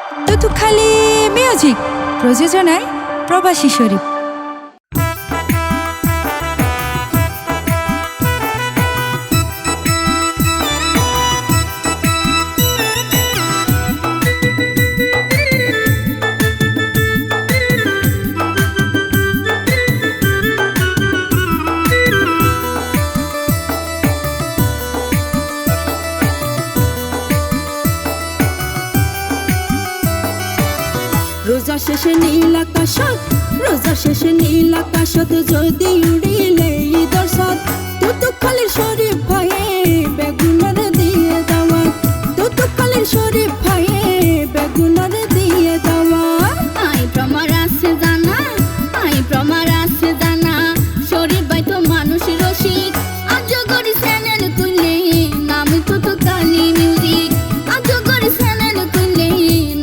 তুতুখালি music প্রযোজনায় প্রবাসী শরীফ। রোজা শেষে নীল আকাশত, রোজা শেষে নীল আকাশত যদি উড়িলে ঈদর সাদ, তুতুখালির শরীফ ভাইয়ে বেগুনের দিয়ে দাওয়াত, তুতুখালির শরীফ ভাইয়ে বেগুনের দিয়ে দাওয়াত। আই প্রমার আছে জানা, আই প্রমার আছে জানা, শরীফ ভাই তো মানুষ রসিক, আজ গরি চ্যানেল খুললে নাম তুতুখালি মিউজিক, আজ গরি চ্যানেল খুললে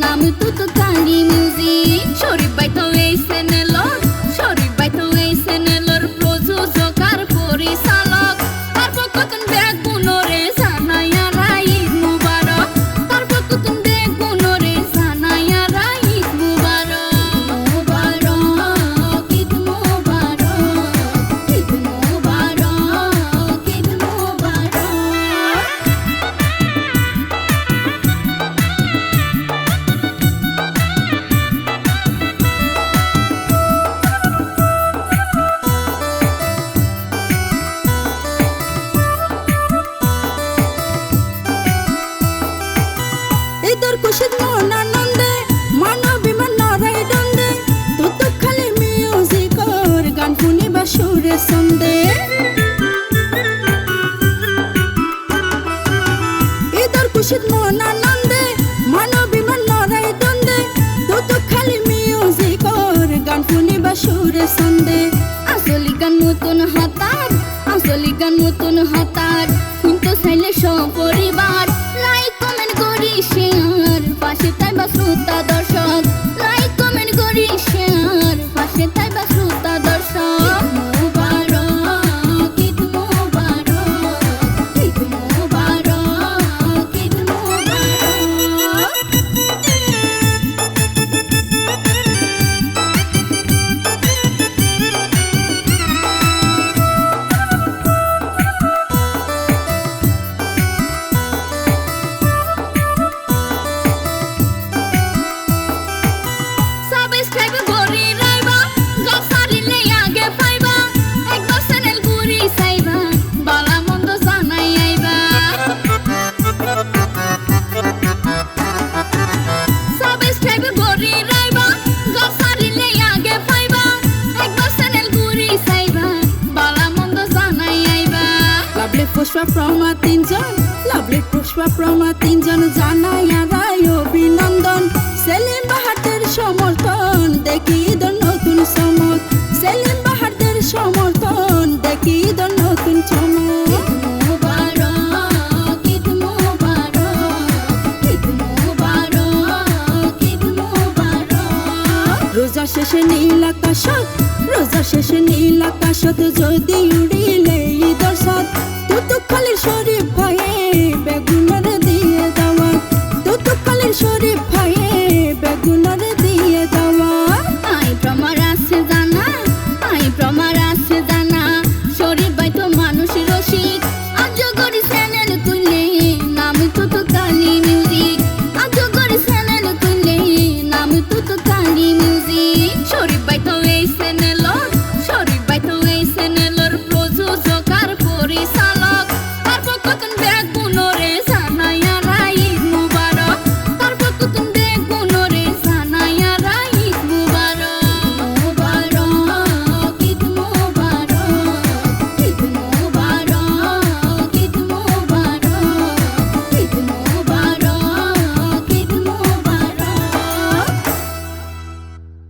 নাম তুতুখালি মিউজিক। শরীফ ভাই তো এই চ্যানেলর, শরীফ ভাই তো এই চ্যানেলর প্রযোজক আর পরিচালক, তারপর কতন বেগুনরে জানাইয়া ঈদ মুবারক, তারপর কতন বেগুনরে জানাইয়া ঈদ মুবারক। মুবারক ঈদ মুবারক, ঈদ মুবারক, ঈদ মুবারক। ঈদের খুশির মন আনন্দে মানবিমান নরাই ডন্দে, তুতুখালি মিউজিকর গান শুনিবা সুরে সন্দে। ঈদের খুশির মন আনন্দে মানবিমান নরাই ডন্দে, তুতুখালি মিউজিকর গান শুনিবা সুরে সন্দে। আসলি গান নতুন হাতার, আসলি গান নতুন হাতার, শুনতে চাইলে সপরিবার লাইক কমেন্ট করি শেয়ার, পাশে থাকবা শ্রোতা দর্শক, লাইক কমেন্ট করি শেয়ার, পাশে থাকবা শ্রোতা দর্শক। মুবারক ঈদ মুবারক, ঈদ মুবারক, ঈদ মুবারক। সাবস্ক্রাইব করি রাইবা, গসারিলে আগে পাইবা, একবার চ্যানেল ঘুরি চাইবা, বালা মন্দ জানাই আইবা। সাবস্ক্রাইব করি রাইবা, গসারিলে আগে পাইবা, একবার চ্যানেল ঘুরি চাইবা, বালা মন্দ জানাই আইবা। লাভলি পুষ্পা প্রমা তিনজন, লাভলি পুষ্পা প্রমা তিনজন জানাইয়া রায় অভিনন্দন। সেলিম বাহারদের সমর্থন দেখি ঈদের নতুন চমক, সেলিম বাহারদের সমর্থন দেখি ঈদের নতুন চমক। মুবারক ঈদ মুবারক, ঈদ মুবারক, ঈদ মুবারক। রোজা শেষে নীল আকাশত, রোজা শেষে নীল আকাশত যদি উড়িলে ঈদর সাদ, তুতুখালির শরীফ ভাই